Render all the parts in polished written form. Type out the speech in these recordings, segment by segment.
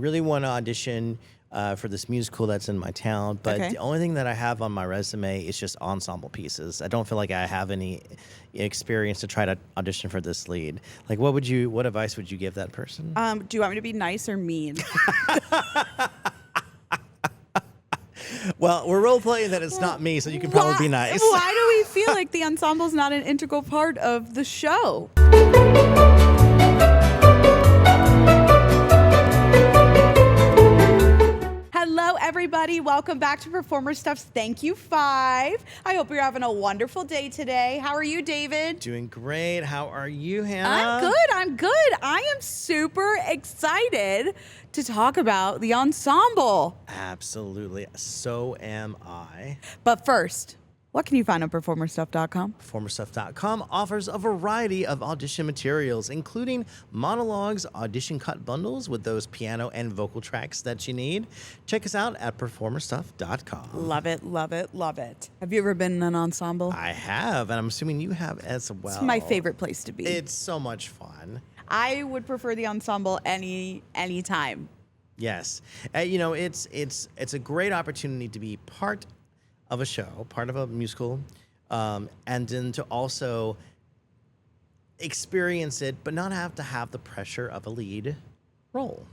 really want to audition for this musical that's in my town, but the only thing that I have on my resume is just ensemble pieces. I don't feel like I have any experience to try to audition for this lead. Like, what advice would you give that person? Do you want me to be nice or mean? Well, we're role playing that it's not me, so you can probably be nice. Why do we feel like the ensemble is not an integral part of the show? Hello, everybody. Welcome back to Performer Stuff's Thank You 5. I hope you're having a wonderful day today. How are you, David? Doing great. How are you, Hannah? I'm good. I am super excited to talk about the ensemble. Absolutely. So am I. But first, what can you find on performerstuff.com? Performerstuff.com offers a variety of audition materials, including monologues, audition cut bundles with those piano and vocal tracks that you need. Check us out at performerstuff.com. Love it, love it, love it. Have you ever been in an ensemble? I have, and I'm assuming you have as well. It's my favorite place to be. It's so much fun. I would prefer the ensemble any time. Yes. It's a great opportunity to be part of a show, part of a musical, and then to also experience it, but not have to have the pressure of a lead role.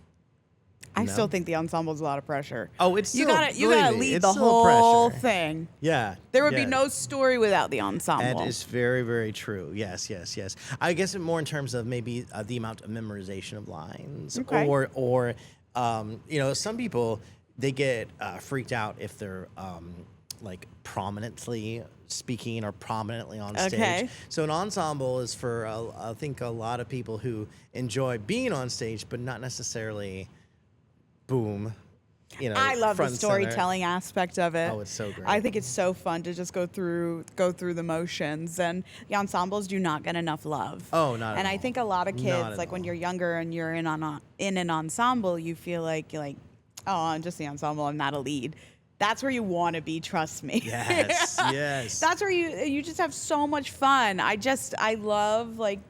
I still think the ensemble is a lot of pressure. Oh, it's still, you gotta lead the whole thing. Yeah, there would be no story without the ensemble. That is very, very true. Yes. I guess more in terms of maybe the amount of memorization of lines, or some people they get freaked out if they're like prominently speaking or prominently on stage. So an ensemble is for I think a lot of people who enjoy being on stage, but not necessarily. Boom. I love the storytelling aspect of it. Oh, it's so great. I think it's so fun to just go through the motions, and the ensembles do not get enough love. Oh, not at all. And I think a lot of kids, like when you're younger and you're in an ensemble, you feel like you're like, oh, I'm just the ensemble, I'm not a lead. That's where you want to be, trust me. Yes. That's where you just have so much fun. I love like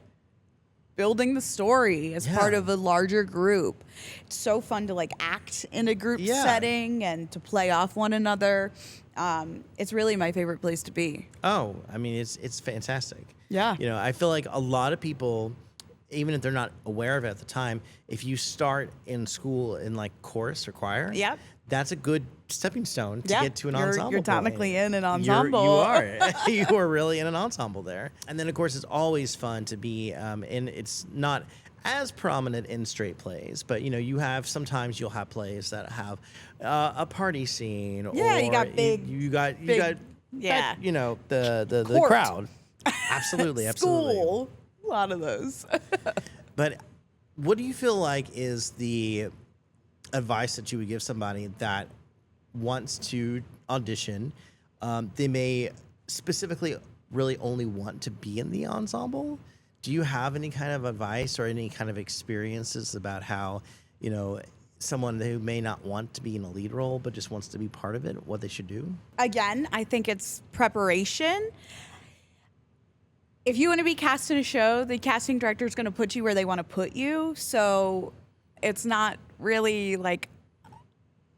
building the story as part of a larger group. It's so fun to like act in a group setting and to play off one another. It's really my favorite place to be. Oh, I mean, it's fantastic. Yeah. I feel like a lot of people, even if they're not aware of it at the time, if you start in school in like chorus or choir, that's a good stepping stone to get to an ensemble. You're technically in an ensemble. You are. You are really in an ensemble there. And then, of course, it's always fun to be in. It's not as prominent in straight plays, but sometimes you'll have plays that have a party scene. Yeah, or you got big. You got the crowd. Absolutely. School. A lot of those. But what do you feel like is the advice that you would give somebody that wants to audition? They may specifically really only want to be in the ensemble. Do you have any kind of advice or any kind of experiences about how, someone who may not want to be in a lead role but just wants to be part of it, what they should do? Again, I think it's preparation. If you want to be cast in a show, the casting director is going to put you where they want to put you. So it's not really like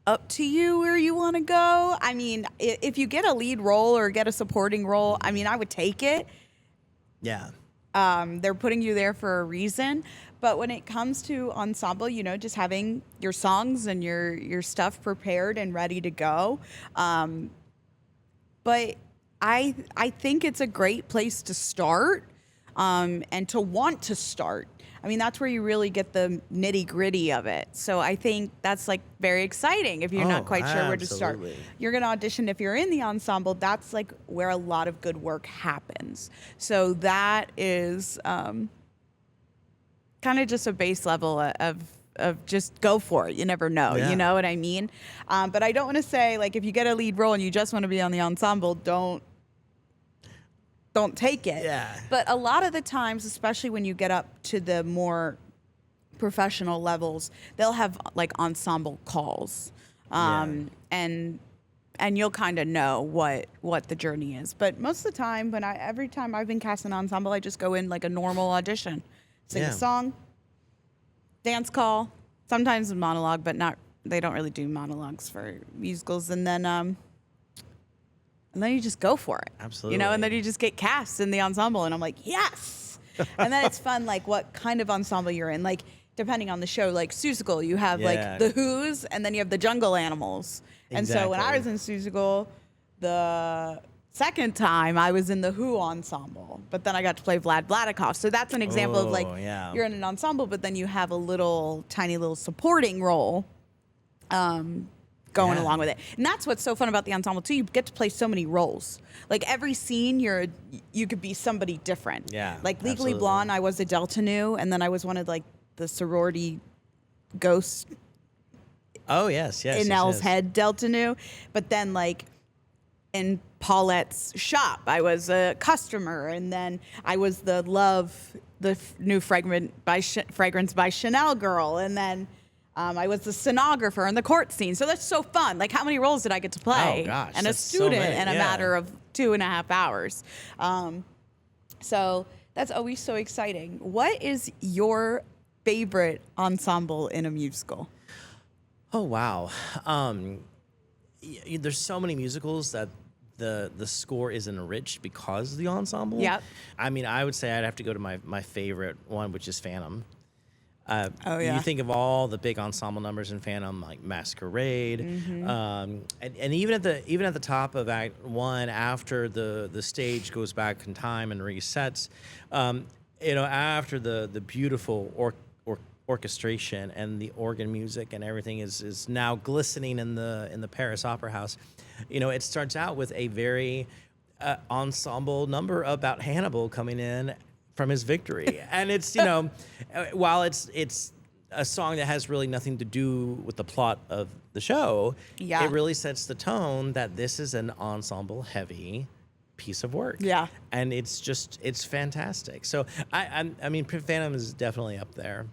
up to you where you want to go. I mean, if you get a lead role or get a supporting role, I mean, I would take it. Yeah. They're putting you there for a reason. But when it comes to ensemble, just having your songs and your stuff prepared and ready to go. But I think it's a great place to start and to want to start. I mean, that's where you really get the nitty gritty of it. So I think that's like very exciting if you're not quite sure where to start. You're going to audition if you're in the ensemble. That's like where a lot of good work happens. So that is kind of just a base level of just go for it. You never know. You know what I mean? But I don't want to say like if you get a lead role and you just want to be on the ensemble, don't take it. Yeah. But a lot of the times, especially when you get up to the more professional levels, they'll have like ensemble calls. And you'll kind of know what the journey is. But most of the time, every time I've been cast in ensemble, I just go in like a normal audition. Sing a song, dance call, sometimes a monologue, but not. They don't really do monologues for musicals, and then you just go for it. Absolutely. And then you just get cast in the ensemble, and I'm like, yes. And then it's fun, like what kind of ensemble you're in, like depending on the show. Like Seussical, you have like the Who's, and then you have the Jungle Animals. And so when I was in Seussical, the second time I was in the Who ensemble, but then I got to play Vlad Vladikov. So that's an example of like you're in an ensemble, but then you have a tiny little supporting role going along with it. And that's what's so fun about the ensemble too. You get to play so many roles. Like every scene you could be somebody different. Yeah. Like Legally Blonde, I was a Delta Nu, and then I was one of like the sorority ghosts. Oh yes. In Elle's head, Delta Nu. But then like in Paulette's shop, I was a customer, and then I was the new fragrance by Chanel girl, and then I was the stenographer in the court scene. So that's so fun. Like, how many roles did I get to play? Oh gosh, and a student in a matter of 2.5 hours. So that's always so exciting. What is your favorite ensemble in a musical? Oh wow. There's so many musicals that the score is enriched because of the ensemble. Yep. I mean, I would say I'd have to go to my favorite one, which is Phantom. You think of all the big ensemble numbers in Phantom, like Masquerade, and even at the top of Act 1, after the stage goes back in time and resets, after the beautiful orchestration and the organ music and everything is now glistening in the Paris Opera House. It starts out with a very ensemble number about Hannibal coming in from his victory, and it's while it's a song that has really nothing to do with the plot of the show, it really sets the tone that this is an ensemble heavy piece of work. Yeah. And it's fantastic. So I mean Phantom is definitely up there.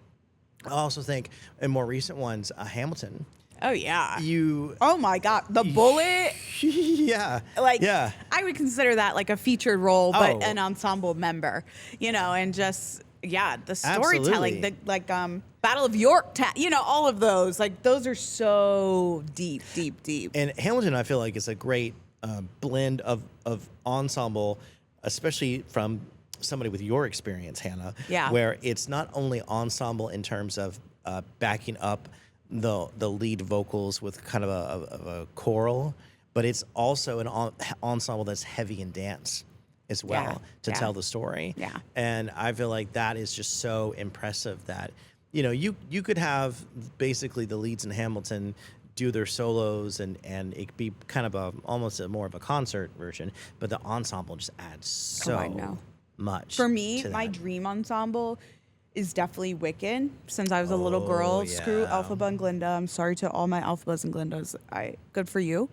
I also think in more recent ones, Hamilton. Oh yeah. Oh my God, the bullet. Yeah. I would consider that like a featured role, but an ensemble member. And just the storytelling, the Battle of Yorktown. All of those. Like those are so deep. And Hamilton, I feel like, is a great blend of ensemble, especially from somebody with your experience, Hannah. Yeah. Where it's not only ensemble in terms of backing up the lead vocals with kind of a choral, but it's also an ensemble that's heavy in dance as well to tell the story. Yeah. And I feel like that is just so impressive that, you could have basically the leads in Hamilton do their solos and it be kind of almost more of a concert version, but the ensemble just adds so much. For me, to my that. dream ensemble is definitely Wicked. Since I was a little girl, screw Elphaba and Glinda. I'm sorry to all my Elphabas and Glindas. Good for you.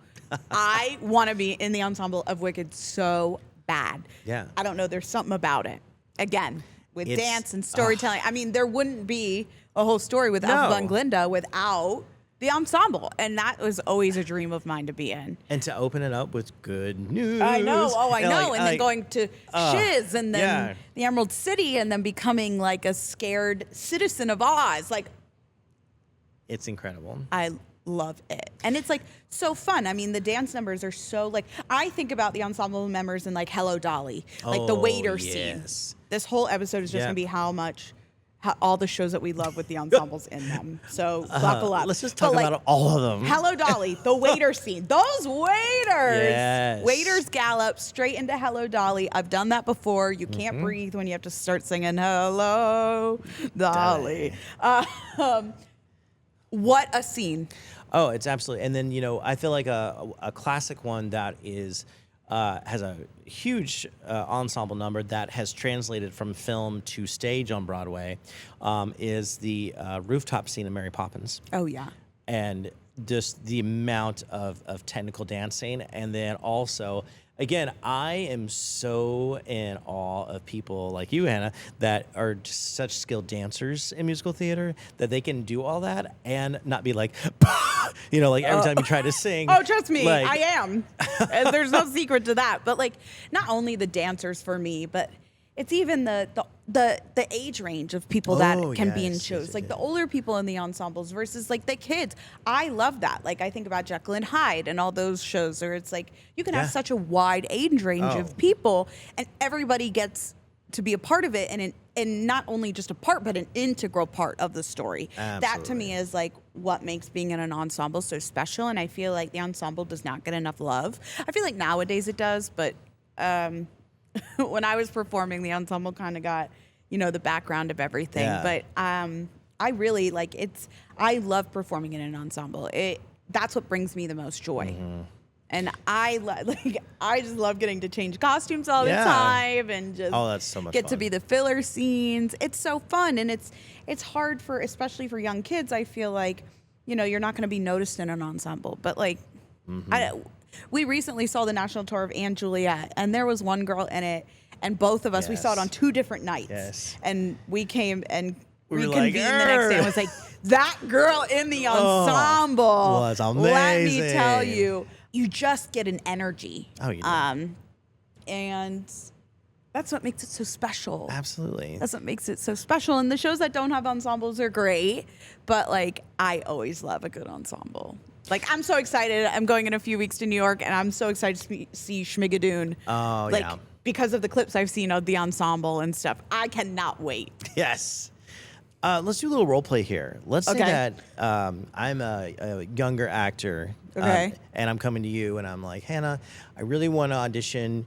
I want to be in the ensemble of Wicked so bad. Yeah. I don't know. There's something about it. Again, with dance and storytelling. I mean, there wouldn't be a whole story with Elphaba and Glinda without the ensemble, and that was always a dream of mine to be in. And to open it up with good news. I know. I know. And then going to Shiz, and then the Emerald City, and then becoming like a scared citizen of Oz. Like, it's incredible. I love it. And it's like so fun. I mean, the dance numbers are so like, I think about the ensemble members in like Hello Dolly, like the waiter scene. This whole episode is just going to be how all the shows that we love with the ensembles in them. So buckle up. Let's just talk about all of them. Hello Dolly, the waiter scene. Those waiters. Yes. Waiters gallop straight into Hello Dolly. I've done that before. You can't breathe when you have to start singing Hello Dolly. What a scene. Oh, it's absolutely. And then, I feel like a classic one that has a huge ensemble number that has translated from film to stage on Broadway is the rooftop scene in Mary Poppins. Oh, yeah. And just the amount of technical dancing. And then also, again, I am so in awe of people like you, Hannah, that are just such skilled dancers in musical theater that they can do all that and not be like, like every time you try to sing. Oh, trust me, I am. There's no secret to that. But like, not only the dancers for me, but it's even the the age range of people that Oh, can be in yes, shows, yes, like the yes. older people in the ensembles versus like the kids. I love that. Like I think about Jekyll and Hyde and all those shows where it's like you can have Yeah. such a wide age range Oh. of people, and everybody gets to be a part of it, and not only just a part, but an integral part of the story. That to Absolutely. me is like what makes being in an ensemble so special. And I feel like the ensemble does not get enough love. I feel like nowadays it does, but when I was performing, the ensemble kind of got, the background of everything. Yeah. But I really I love performing in an ensemble. That's what brings me the most joy. Mm-hmm. And I just love getting to change costumes all the Yeah. time and just Oh, that's so much get to fun. be the filler scenes. It's so fun, and it's hard especially for young kids. I feel like, you're not going to be noticed in an ensemble, but like, Mm-hmm. we recently saw the national tour of Anne Juliet, and there was one girl in it, and both of us, we saw it Yes. on 2 different nights. Yes. And we came and We were reconvened like, the next day and "Arr." was like, that girl in the ensemble was Let me tell amazing. you just get an energy. Oh, you do. And that's what makes it so special. Absolutely. That's what makes it so special. And the shows that don't have ensembles are great, but like I always love a good ensemble. Like I'm so excited. I'm going in a few weeks to New York, and I'm so excited to see Schmigadoon. Oh, like, yeah. because of the clips I've seen of the ensemble and stuff. I cannot wait. Yes. Let's do a little role play here. Let's say Okay. that I'm a younger actor, Okay. and I'm coming to you, and I'm like, Hannah, I really want to audition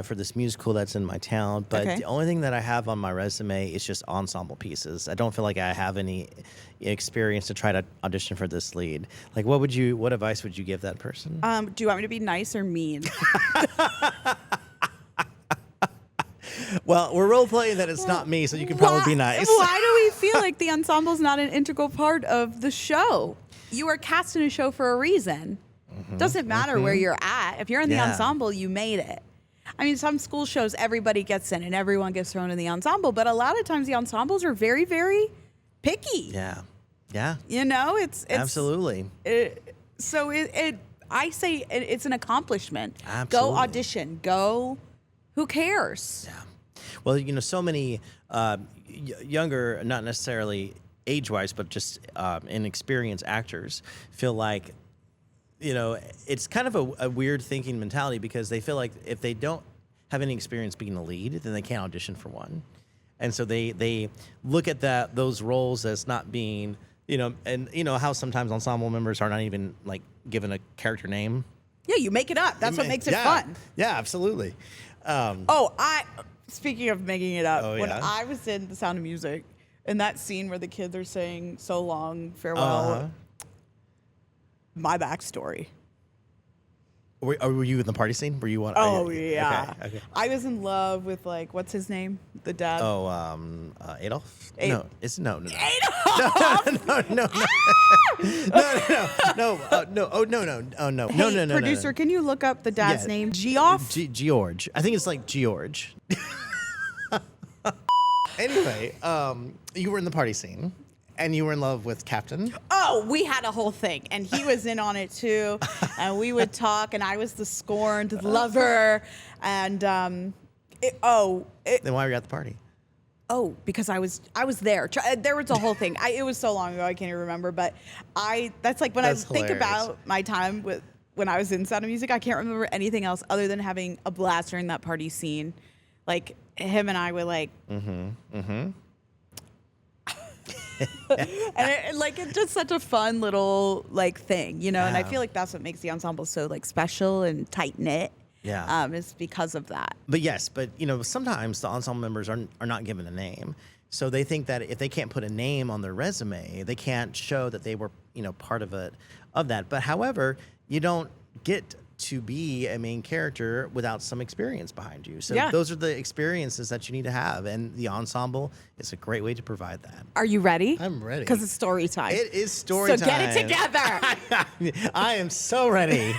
for this musical that's in my town, but Okay. the only thing that I have on my resume is just ensemble pieces. I don't feel like I have any experience to try to audition for this lead. Like, what advice would you give that person? Do you want me to be nice or mean? Well, we're role playing that it's not me, so you can probably be nice. Why do we feel like the ensemble's not an integral part of the show? You are cast in a show for a reason. Doesn't matter where you're at. If you're in the Yeah. ensemble, you made it. I mean, some school shows, everybody gets in and everyone gets thrown in the ensemble, but a lot of times the ensembles are very, very picky. Yeah. Yeah. It's Absolutely. so I say it's an accomplishment. Absolutely. Go audition. Go. Who cares? Yeah. Well, so many younger, not necessarily age-wise, but just inexperienced actors feel like, it's kind of a weird thinking mentality because they feel like if they don't have any experience being a lead, then they can't audition for one. And so they look at those roles as not being, and how sometimes ensemble members are not even like given a character name. Yeah, you make it up. That's what makes it Yeah. fun. Yeah, absolutely. Speaking of making it up, Oh, when yeah? I was in The Sound of Music, in that scene where the kids are saying "So long, farewell," Uh-huh. my backstory. Were you in the party scene? Were you one? Oh yeah, Okay. I was in love with what's his name, the dad. Oh, Adolf? No, it's no. Adolf! No. No. Producer, can you look up the dad's Yeah. name? Geoff. George. I think it's like George. Anyway, you were in the party scene, and you were in love with Captain. Oh, we had a whole thing, and he was in on it too. And we would talk, and I was the scorned lover, and Then why were you at the party? because I was there. There was a whole thing. It was so long ago, I can't even remember. But that's like when That's I think hilarious. about my time when I was in Sound of Music, I can't remember anything else other than having a blast during that party scene. Like him and I were like, and it's just such a fun little thing, And I Yeah. feel like that's what makes the ensemble so special and tight knit. Yeah. Is because of that. But yes, sometimes the ensemble members are not given a name. So they think that if they can't put a name on their resume, they can't show that they were, part of that. But however, you don't get to be a main character without some experience behind you. So Yeah. those are the experiences that you need to have. And the ensemble is a great way to provide that. Are you ready? I'm ready. Because it's story time. It is story so time. get it together. I am so ready.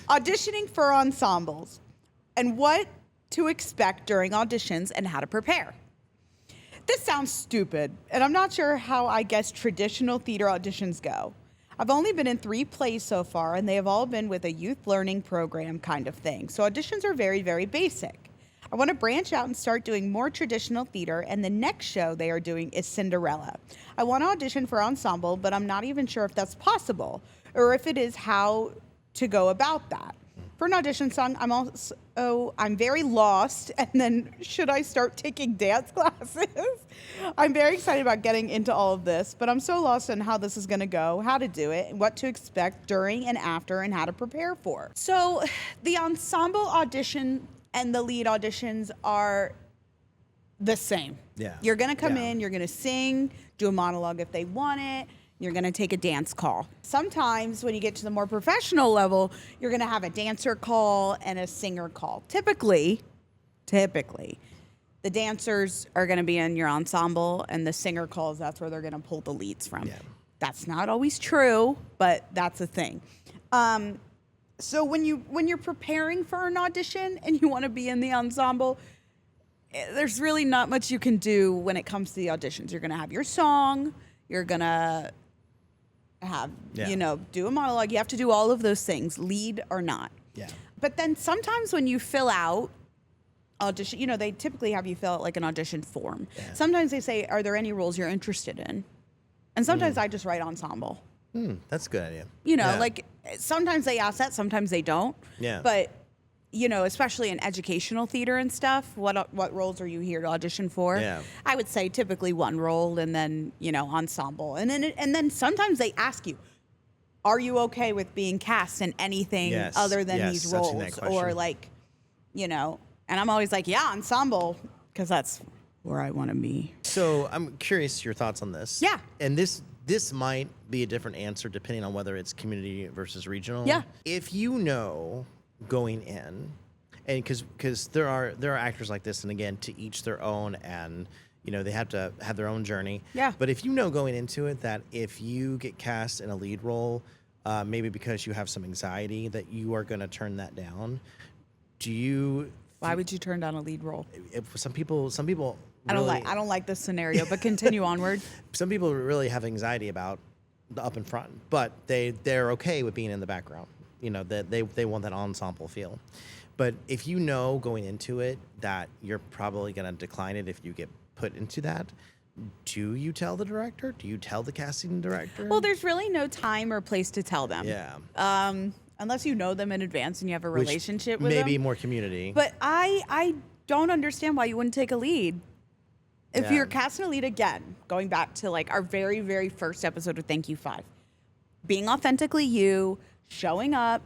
Auditioning for ensembles and what to expect during auditions and how to prepare. This sounds stupid, and I'm not sure how I guess traditional theater auditions go. I've only been in 3 plays so far, and they have all been with a youth learning program kind of thing. So auditions are very, very basic. I want to branch out and start doing more traditional theater, and the next show they are doing is Cinderella. I want to audition for Ensemble, but I'm not even sure if that's possible, or if it is, how to go about that. For an audition song, I'm very lost, and then should I start taking dance classes? I'm very excited about getting into all of this, but I'm so lost in how this is going to go, how to do it, and what to expect during and after, and how to prepare for. So the ensemble audition and the lead auditions are the same. Yeah. You're going to come in, you're going to sing, do a monologue if they want it. You're going to take a dance call. Sometimes when you get to the more professional level, you're going to have a dancer call and a singer call. Typically, the dancers are going to be in your ensemble, and the singer calls, that's where they're going to pull the leads from. Yeah. That's not always true, but that's a thing. So when you're preparing for an audition and you want to be in the ensemble, there's really not much you can do when it comes to the auditions. You're going to have your song. You're going to have, do a monologue. You have to do all of those things, lead or not. Yeah. But then sometimes when you fill out audition, they typically have you fill out like an audition form. Yeah. Sometimes they say, are there any roles you're interested in? And sometimes I just write ensemble. That's a good idea. Like sometimes they ask that, sometimes they don't. Yeah. But especially in educational theater and stuff, what roles are you here to audition for? Yeah. I would say typically one role, and then, ensemble. And then sometimes they ask you, are you okay with being cast in anything other than these roles? Or and I'm always like, yeah, ensemble, because that's where I want to be. So I'm curious your thoughts on this. Yeah. And this might be a different answer depending on whether it's community versus regional. Yeah. If going in, and because there are actors like this, and again, to each their own, and they have to have their own journey. Yeah. But if going into it that if you get cast in a lead role, maybe because you have some anxiety, that you are going to turn that down, why would you turn down a lead role? Some people really, I don't like this scenario, but continue onward. Some people really have anxiety about the up in front, but they're okay with being in the background. That they want that ensemble feel. But if going into it that you're probably going to decline it if you get put into that, do you tell the director? Do you tell the casting director? Well, there's really no time or place to tell them. Yeah. Unless you know them in advance and you have a relationship with them. Maybe more community. But I don't understand why you wouldn't take a lead. If you're casting a lead, again, going back to like our very, very first episode of Thank You 5, being authentically you, showing up,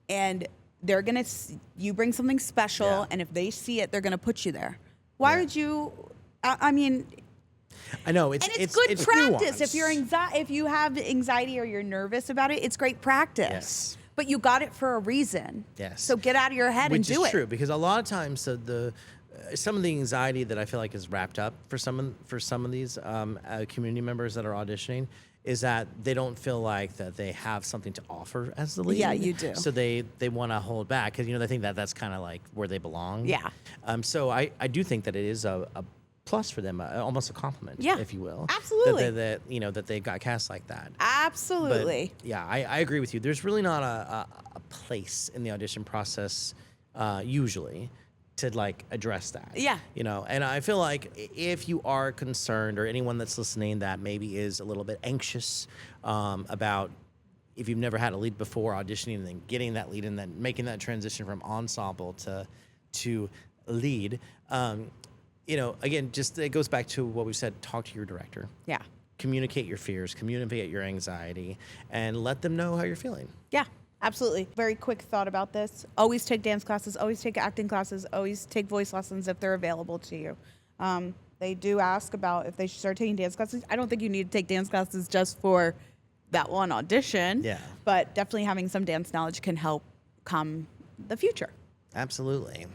and they're going to, you bring something special, and if they see it, they're going to put you there. Why would you, I mean... I know, it's good practice. Nuanced. If you have anxiety or you're nervous about it, it's great practice. Yes. But you got it for a reason. Yes. So get out of your head and do it. Which is true, because a lot of times some of the anxiety that I feel like is wrapped up for some of these community members that are auditioning is that they don't feel like that they have something to offer as the lead. Yeah, you do. So they want to hold back because they think that that's kind of like where they belong. Yeah. So I do think that it is a plus for them, almost a compliment, if you will. Absolutely. That they got cast like that. Absolutely. But, yeah, I agree with you. There's really not a place in the audition process usually to like address that. Yeah. And I feel like if you are concerned, or anyone that's listening that maybe is a little bit anxious about, if you've never had a lead before, auditioning and then getting that lead and then making that transition from ensemble to lead, again, just it goes back to what we said, talk to your director. Yeah. Communicate your fears, communicate your anxiety, and let them know how you're feeling. Yeah. Absolutely. Very quick thought about this. Always take dance classes, always take acting classes, always take voice lessons if they're available to you. They do ask about if they should start taking dance classes. I don't think you need to take dance classes just for that one audition. Yeah. But definitely having some dance knowledge can help come the future. Absolutely.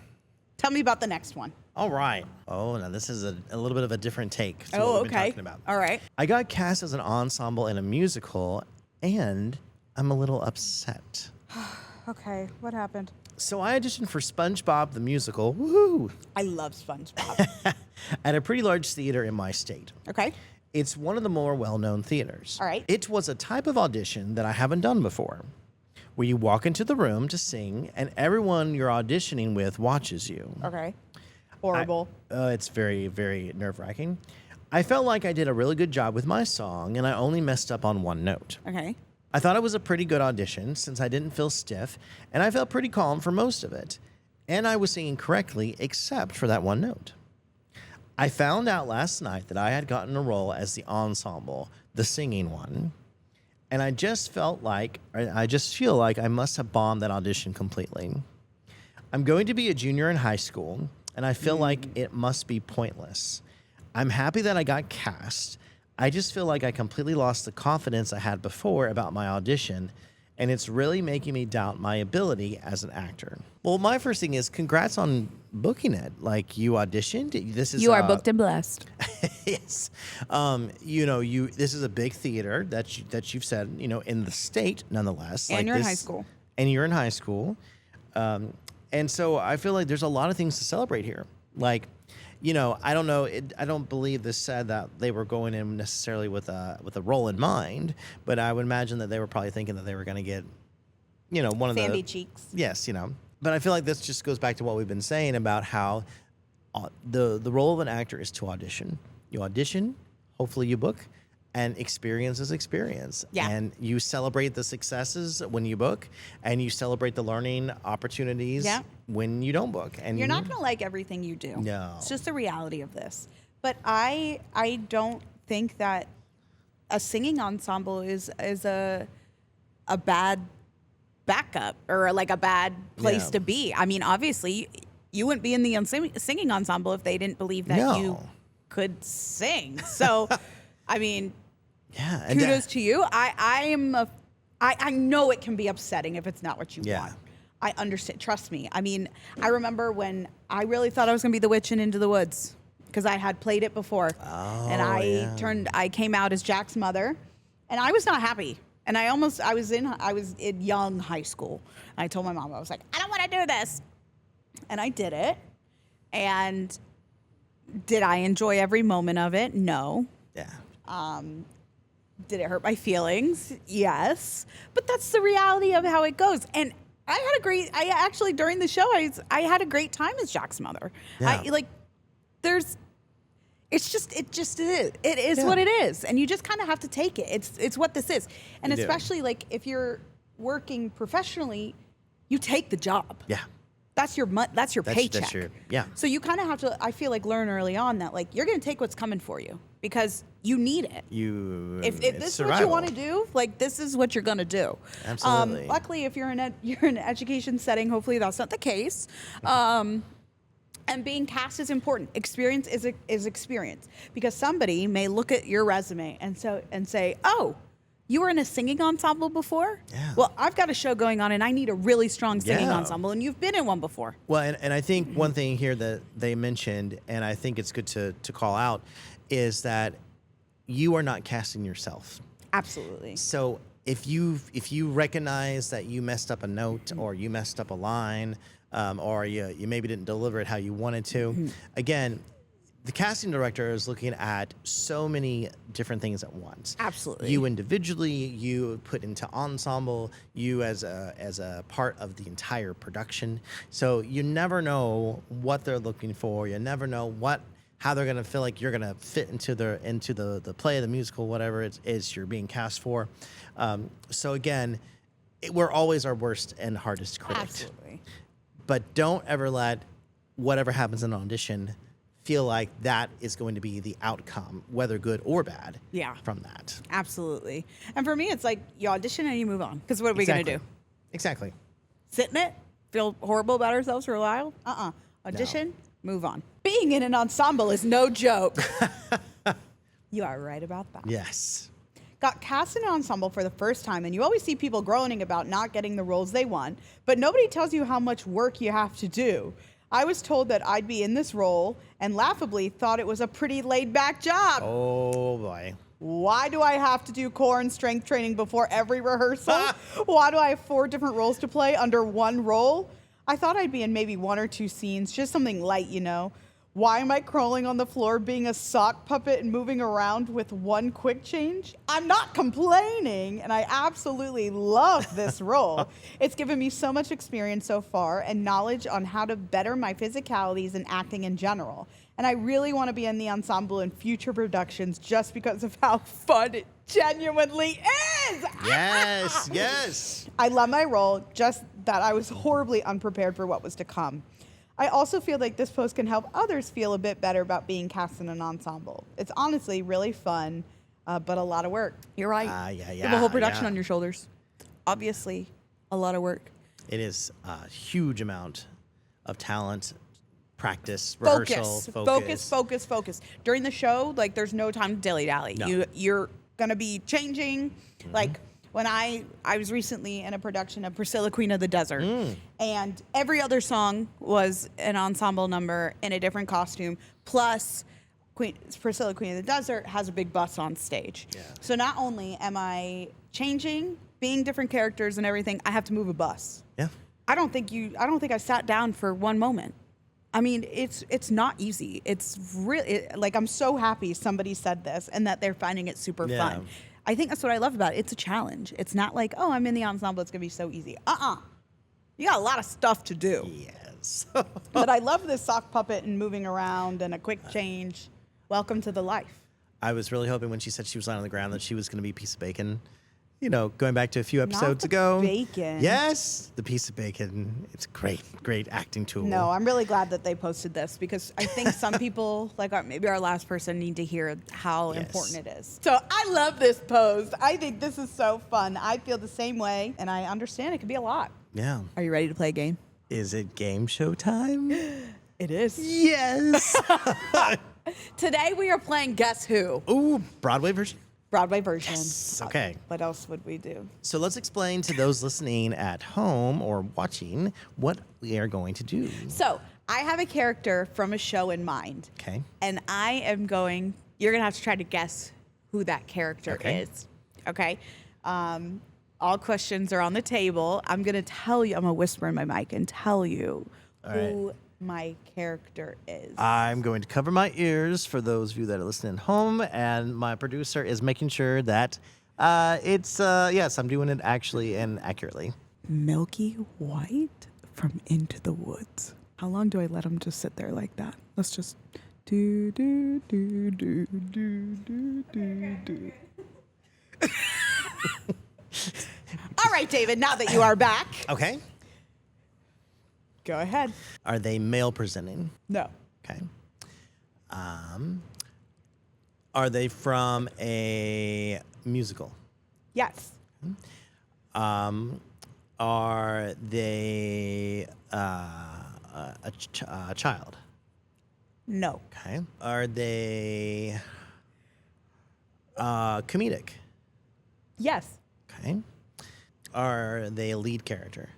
Tell me about the next one. All right. Oh, now this is a little bit of a different take to Oh, what we've been okay. talking about. All right. I got cast as an ensemble in a musical, and I'm a little upset. Okay, what happened? So I auditioned for SpongeBob the Musical, woohoo, I love SpongeBob. at a pretty large theater in my state. Okay. It's one of the more well-known theaters. All right. It was a type of audition that I haven't done before, where you walk into the room to sing, and everyone you're auditioning with watches you. Okay. Horrible. It's very, very nerve-wracking. I felt like I did a really good job with my song, and I only messed up on one note. Okay. I thought it was a pretty good audition since I didn't feel stiff, and I felt pretty calm for most of it. And I was singing correctly, except for that one note. I found out last night that I had gotten a role as the ensemble, the singing one, and I just feel like I must have bombed that audition completely. I'm going to be a junior in high school, and I feel like it must be pointless. I'm happy that I got cast. I just feel like I completely lost the confidence I had before about my audition, and it's really making me doubt my ability as an actor. Well, my first thing is congrats on booking it. Like, you auditioned. You are booked and blessed. Yes. This is a big theater that you've said, in the state, nonetheless. And you're in high school. And you're in high school. And so I feel like there's a lot of things to celebrate here. Like, I don't know. I don't believe this said that they were going in necessarily with a role in mind, but I would imagine that they were probably thinking that they were going to get, one of Sandy the cheeks. Yes, But I feel like this just goes back to what we've been saying about how the role of an actor is to audition. You audition, hopefully you book, and experience is experience. Yeah. And you celebrate the successes when you book, and you celebrate the learning opportunities when you don't book. And you're not going to like everything you do. No. It's just the reality of this. But I don't think that a singing ensemble is a bad backup or like a bad place to be. I mean, obviously, you wouldn't be in the singing ensemble if they didn't believe that you could sing. So, I mean, kudos to you. I know it can be upsetting if it's not what you want. I understand. Trust me. I mean, I remember when I really thought I was going to be the witch in Into the Woods because I had played it before. And I came out as Jack's mother, and I was not happy. And I was in young high school. And I told my mom, I was like, I don't want to do this. And I did it. And did I enjoy every moment of it? No. Yeah. Did it hurt my feelings? Yes. But that's the reality of how it goes. And I actually during the show, I had a great time as Jack's mother. Yeah. It just is. It is what it is. And you just kind of have to take it. It's what this is. And especially like if you're working professionally, you take the job. Yeah. That's your paycheck. Yeah. So you kind of have to, I feel like, learn early on that like you're going to take what's coming for you because you need it. If this is what you want to do, like this is what you're going to do. Absolutely. Luckily, if you're in an education setting, hopefully that's not the case. And being cast is important. Experience is experience because somebody may look at your resume and say, oh, you were in a singing ensemble before? Yeah. Well, I've got a show going on and I need a really strong singing ensemble, and you've been in one before. Well, and I think one thing here that they mentioned, and I think it's good to call out, is that you are not casting yourself. Absolutely. So if you recognize that you messed up a note or you messed up a line, or you maybe didn't deliver it how you wanted to, again, the casting director is looking at so many different things at once. Absolutely. You individually, you put into ensemble, you as a part of the entire production. So you never know what they're looking for. You never know how they're gonna feel like you're gonna fit into the play, the musical, whatever it is you're being cast for. So again, we're always our worst and hardest critic. Absolutely. But don't ever let whatever happens in an audition feel like that is going to be the outcome, whether good or bad, from that. Absolutely. And for me, it's like you audition and you move on. Because what are we going to do? Exactly. Sit in it? Feel horrible about ourselves for a while? Audition, move on. Being in an ensemble is no joke. You are right about that. Yes. Got cast in an ensemble for the first time, and you always see people groaning about not getting the roles they want, but nobody tells you how much work you have to do. I was told that I'd be in this role and laughably thought it was a pretty laid-back job. Oh, boy. Why do I have to do core and strength training before every rehearsal? Why do I have 4 different roles to play under one role? I thought I'd be in maybe 1 or 2 scenes, just something light, Why am I crawling on the floor being a sock puppet and moving around with one quick change? I'm not complaining, and I absolutely love this role. It's given me so much experience so far and knowledge on how to better my physicalities and acting in general. And I really want to be in the ensemble in future productions just because of how fun it genuinely is. Yes, yes. I love my role, just that I was horribly unprepared for what was to come. I also feel like this post can help others feel a bit better about being cast in an ensemble. It's honestly really fun, but a lot of work. You're right. Yeah, You have a whole production yeah. on your shoulders. Obviously, a lot of work. It is a huge amount of talent, practice, rehearsal, Focus. During the show, like, there's no time to dilly-dally. No. You're going to be changing. Like, when I was recently in a production of Priscilla, Queen of the Desert, and every other song was an ensemble number in a different costume, plus Priscilla, Queen of the Desert has a big bus on stage. Yeah. So not only am I changing, being different characters and everything, I have to move a bus. Yeah. I don't think I sat down for one moment. I mean, it's not easy. It's really, like, I'm so happy somebody said this and that they're finding it super fun. I think that's what I love about it. It's a challenge. It's not like, oh, I'm in the ensemble, it's going to be so easy. You got a lot of stuff to do. Yes. But I love this sock puppet and moving around and a quick change. Welcome to the life. I was really hoping when she said she was lying on the ground that she was going to be a piece of bacon. You know, going back to a few episodes ago. Bacon. Yes, the piece of bacon. It's a great acting tool. No, I'm really glad that they posted this because I think some people, like maybe our last person, need to hear how important it is. So I love this post. I think this is so fun. I feel the same way, and I understand it can be a lot. Yeah. Are you ready to play a game? Is it game show time? It is. Yes. Today we are playing Guess Who? Ooh, Broadway version? Broadway version. Yes. Okay. What else would we do? So let's explain to those listening at home or watching what we are going to do. So I have a character from a show in mind. Okay. And you're going to have to try to guess who that character is. Okay. All questions are on the table. I'm going to tell you, I'm going to whisper in my mic and tell you who my character is. I'm going to cover my ears for those of you that are listening at home, and my producer is making sure that yes, I'm doing it actually and accurately. Milky White from Into the Woods. How long do I let him just sit there like that? Let's just do. All right, David, now that you are back. Okay. Go ahead. Are they male presenting? No. Okay. Are they from a musical? Yes. Are they a child? No. Okay. Are they comedic? Yes. Okay. Are they a lead character?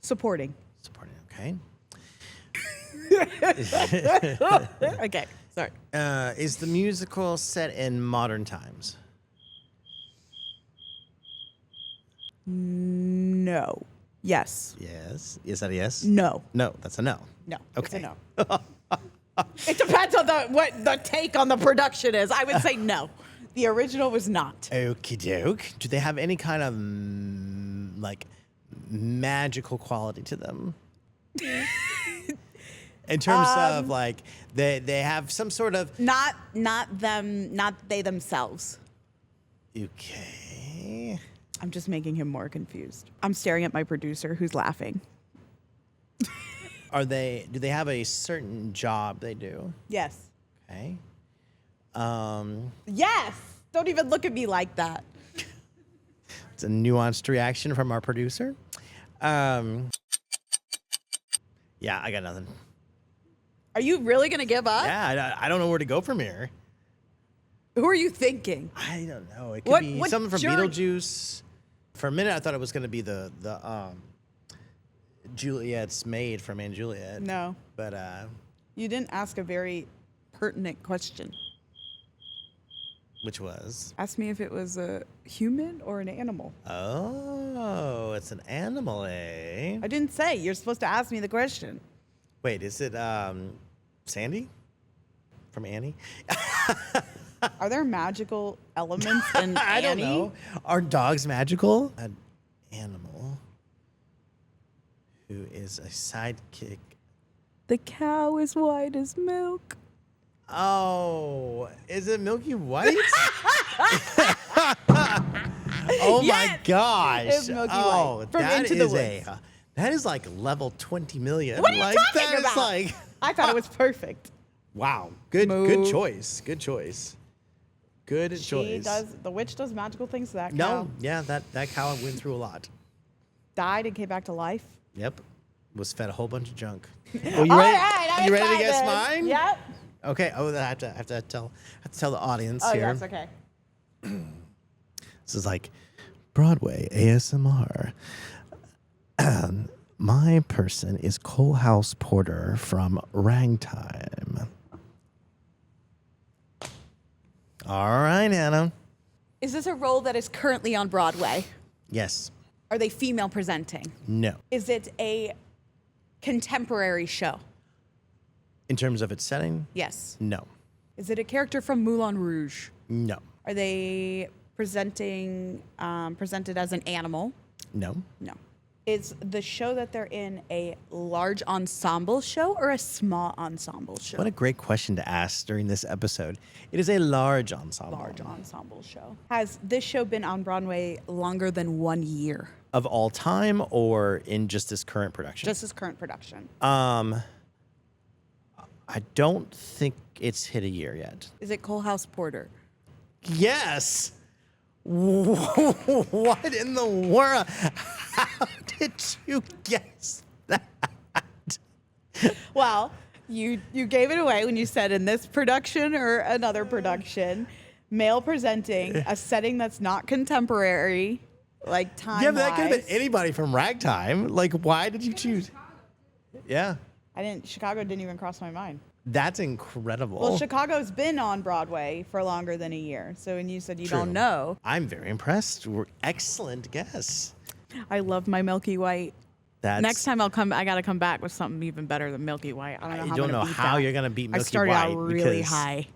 Supporting. Supporting. Okay. Okay. Sorry. Is the musical set in modern times? No. Yes. Yes. Is that a yes? No. No, that's a no. No. Okay. It's a no. It depends on what the take on the production is. I would say no. The original was not. Okie doke. Do they have any kind of like magical quality to them? In terms of like they have some sort of not they themselves. Okay. I'm just making him more confused. I'm staring at my producer who's laughing. Do they have a certain job they do? Yes. Okay. Yes. Don't even look at me like that. It's a nuanced reaction from our producer. Yeah, I got nothing. Are you really going to give up? Yeah, I don't know where to go from here. Who are you thinking? I don't know. It could be what something from jury- Beetlejuice. For a minute, I thought it was going to be the Juliet's maid from Aunt Juliet. No. But You didn't ask a very pertinent question. which was? Ask me if it was a human or an animal. Oh, it's an animal, eh? I didn't say. You're supposed to ask me the question. Wait, is it Sandy from Annie? Are there magical elements in I don't Annie? know. Are dogs magical? An animal who is a sidekick. The cow is white as milk. Oh, is it Milky White? Oh my Yes! gosh! It's Milky oh, White from that Into the is Woods. That is like level 20 million. What are you like talking that about? is like I thought it was perfect. wow. Good Moo. choice. Good choice. Good choice. The witch does magical things to that cow. No, yeah, that cow went through a lot. Died and came back to life. Yep. Was fed a whole bunch of junk. Well, All right, I'm you ready to guess excited. mine? Yep. Okay. Oh, I have to tell the audience Oh, here. yes, okay. This is like Broadway ASMR. My person is Coalhouse Porter from Ragtime. All right, Anna. Is this a role that is currently on Broadway? Yes. Are they female presenting? No. Is it a contemporary show? In terms of its setting? Yes. No. Is it a character from Moulin Rouge? No. Are they presented as an animal? No. No. Is the show that they're in a large ensemble show or a small ensemble show? What a great question to ask during this episode. It is a large ensemble. Large ensemble show. Has this show been on Broadway longer than 1 year? Of all time or in just this current production? Just this current production. I don't think it's hit a year yet. Is it Coalhouse Porter? Yes. What in the world? How did you guess that? Well, you gave it away when you said in this production or another production, male presenting, a setting that's not contemporary, like time. Yeah, but that could have been anybody from Ragtime. Like, why did you choose? Yeah, Chicago didn't even cross my mind. that's incredible. Well, Chicago's been on Broadway for longer than a year. So when you said you True. don't know, I'm very impressed. Excellent guess. I love my Milky White. That's, Next time I gotta come back with something even better than Milky White. I don't know I how, don't know I'm gonna beat how that. you're gonna beat Milky I started White out really because high.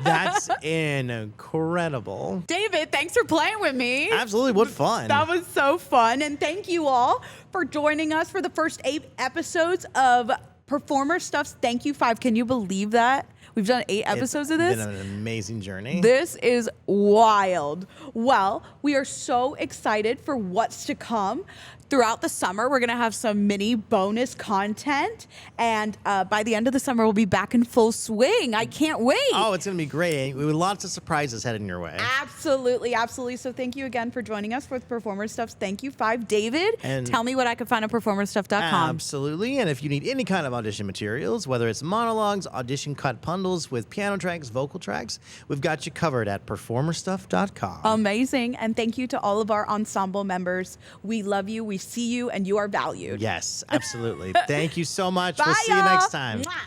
That's incredible. David, thanks for playing with me. Absolutely, what fun. That was so fun. And thank you all for joining us for the first 8 episodes of Performer Stuffs. Thank you, 5. Can you believe that? We've done 8 episodes of this. It's been an amazing journey. This is wild. Well, we are so excited for what's to come. Throughout the summer, we're going to have some mini bonus content. And by the end of the summer, we'll be back in full swing. I can't wait. Oh, it's going to be great. We have lots of surprises heading your way. Absolutely, absolutely. So thank you again for joining us with Performer Stuffs. Thank you, 5. David, And tell me what I can find on performerstuff.com. Absolutely. And if you need any kind of audition materials, whether it's monologues, audition cut bundles with piano tracks, vocal tracks, we've got you covered at performerstuff.com. Amazing. And thank you to all of our ensemble members. We love you, we see you, and you are valued. Yes, absolutely. Thank you so much. Bye, We'll see you y'all. next time. Mwah.